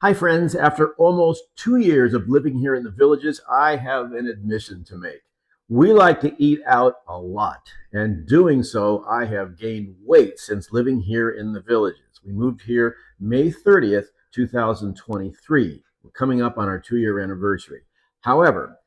Hi, friends. After almost 2 years of living here in the villages, I have an admission to make. We like to eat out a lot, and doing so, I have gained weight since living here in the villages. We moved here May 30th, 2023. We're coming up on our 2 year anniversary. However,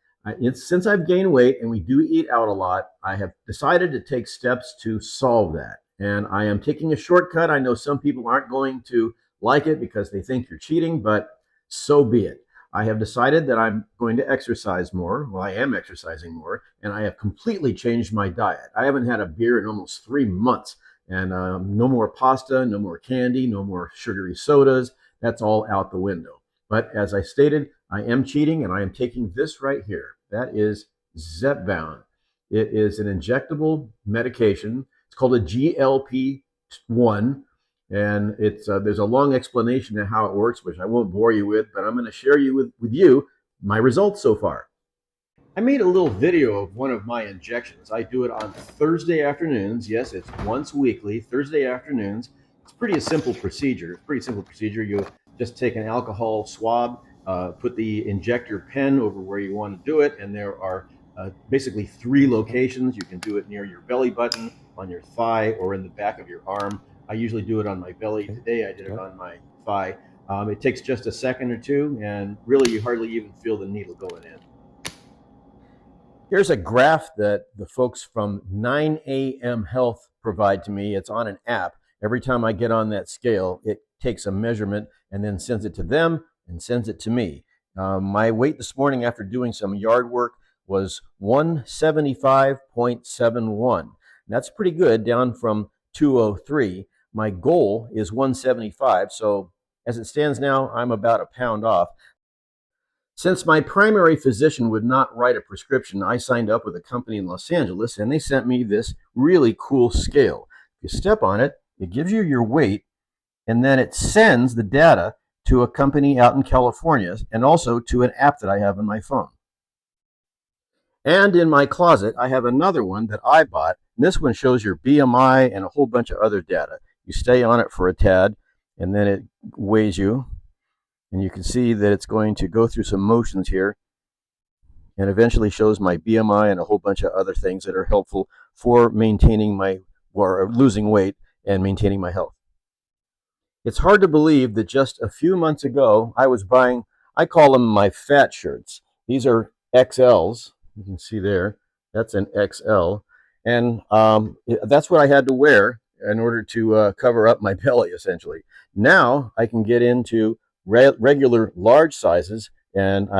since I've gained weight and we do eat out a lot, I have decided to take steps to solve that. And I am taking a shortcut. I know some people aren't going to like it because they think you're cheating, but so be it. I have decided that I'm going to exercise more. Well, I am exercising more, and I have completely changed my diet. I haven't had a beer in almost 3 months, and no more pasta, no more candy, no more sugary sodas. That's all out the window. But as I stated, I am cheating, and I am taking this right here. That is Zepbound. It is an injectable medication. It's called a GLP-1, and there's a long explanation of how it works, which I won't bore you with, but I'm going to share with you my results so far. I made a little video of one of my injections. I do it on Thursday afternoons. Yes, it's once weekly, Thursday afternoons. It's pretty a simple procedure. It's a pretty simple procedure. You just take an alcohol swab, put the injector pen over where you want to do it, and there are basically 3 locations. You can do it near your belly button, on your thigh, or in the back of your arm. I usually do it on my belly. Today I did it on my thigh. It takes just a second or two, and really you hardly even feel the needle going in. Here's a graph that the folks from 9am Health provide to me. It's on an app. Every time I get on that scale, it takes a measurement and then sends it to them and sends it to me. My weight this morning after doing some yard work was 175.71. That's pretty good, down from 203. My goal is 175, so as it stands now, I'm about a pound off. Since my primary physician would not write a prescription, I signed up with a company in Los Angeles, and they sent me this really cool scale. If you step on it, it gives you your weight, and then it sends the data to a company out in California and also to an app that I have on my phone. And in my closet, I have another one that I bought. And this one shows your BMI and a whole bunch of other data. You stay on it for a tad, and then it weighs you. And you can see that it's going to go through some motions here and eventually shows my BMI and a whole bunch of other things that are helpful for maintaining or losing weight and maintaining my health. It's hard to believe that just a few months ago, I was buying, I call them my fat shirts. These are XLs. You can see there, that's an XL. And that's what I had to wear in order to cover up my belly, essentially. Now I can get into regular large sizes, and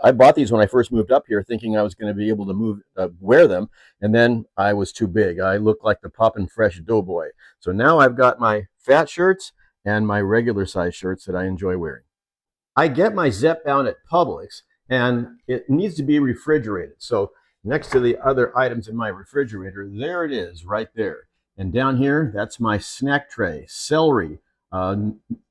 I bought these when I first moved up here thinking I was going to be able to wear them, and then I was too big. I looked like the Poppin' Fresh Doughboy. So now I've got my fat shirts and my regular size shirts that I enjoy wearing. I get my Zepbound at Publix, and it needs to be refrigerated. So next to the other items in my refrigerator, there it is right there. And down here, that's my snack tray, celery,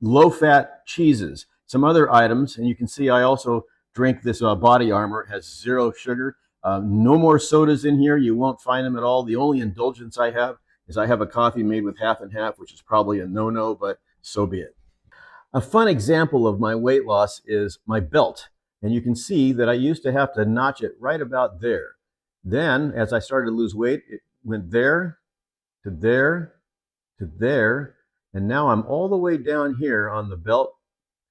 low-fat cheeses, some other items. And you can see I also drink this Body Armor. It has 0 sugar. No more sodas in here. You won't find them at all. The only indulgence I have is I have a coffee made with half and half, which is probably a no-no, but so be it. A fun example of my weight loss is my belt. And you can see that I used to have to notch it right about there. Then, as I started to lose weight, it went there, to there, to there, and now I'm all the way down here on the belt,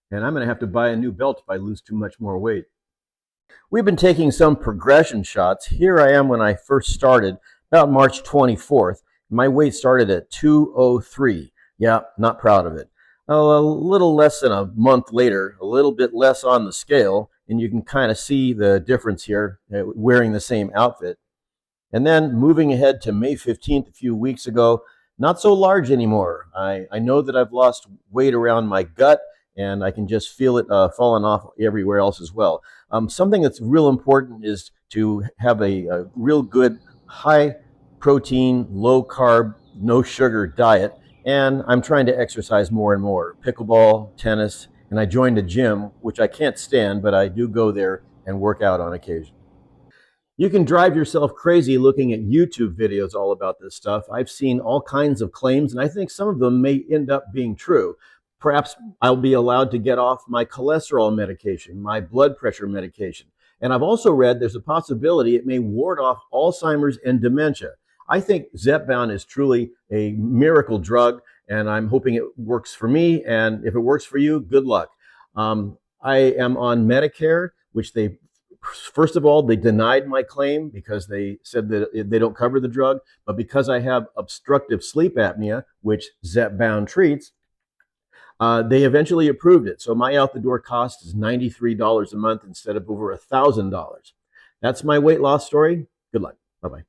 and I'm going to have to buy a new belt if I lose too much more weight. We've been taking some progression shots. Here I am when I first started, about March 24th. My weight started at 203. Yeah, not proud of it. A little less than a month later, a little bit less on the scale, and you can kind of see the difference here wearing the same outfit. And then moving ahead to May 15th, a few weeks ago, not so large anymore. I know that I've lost weight around my gut, and I can just feel it falling off everywhere else as well. Something that's real important is to have a real good, high protein, low carb, no sugar diet. And I'm trying to exercise more and more. Pickleball, tennis, and I joined a gym, which I can't stand, but I do go there and work out on occasion. You can drive yourself crazy looking at YouTube videos all about this stuff. I've seen all kinds of claims, and I think some of them may end up being true. Perhaps I'll be allowed to get off my cholesterol medication, my blood pressure medication. And I've also read there's a possibility it may ward off Alzheimer's and dementia. I think Zepbound is truly a miracle drug, and I'm hoping it works for me. And if it works for you, good luck. I am on Medicare, which they, first of all, they denied my claim because they said that they don't cover the drug. But because I have obstructive sleep apnea, which Zepbound treats, they eventually approved it. So my out the door cost is $93 a month instead of over $1,000. That's my weight loss story. Good luck. Bye bye.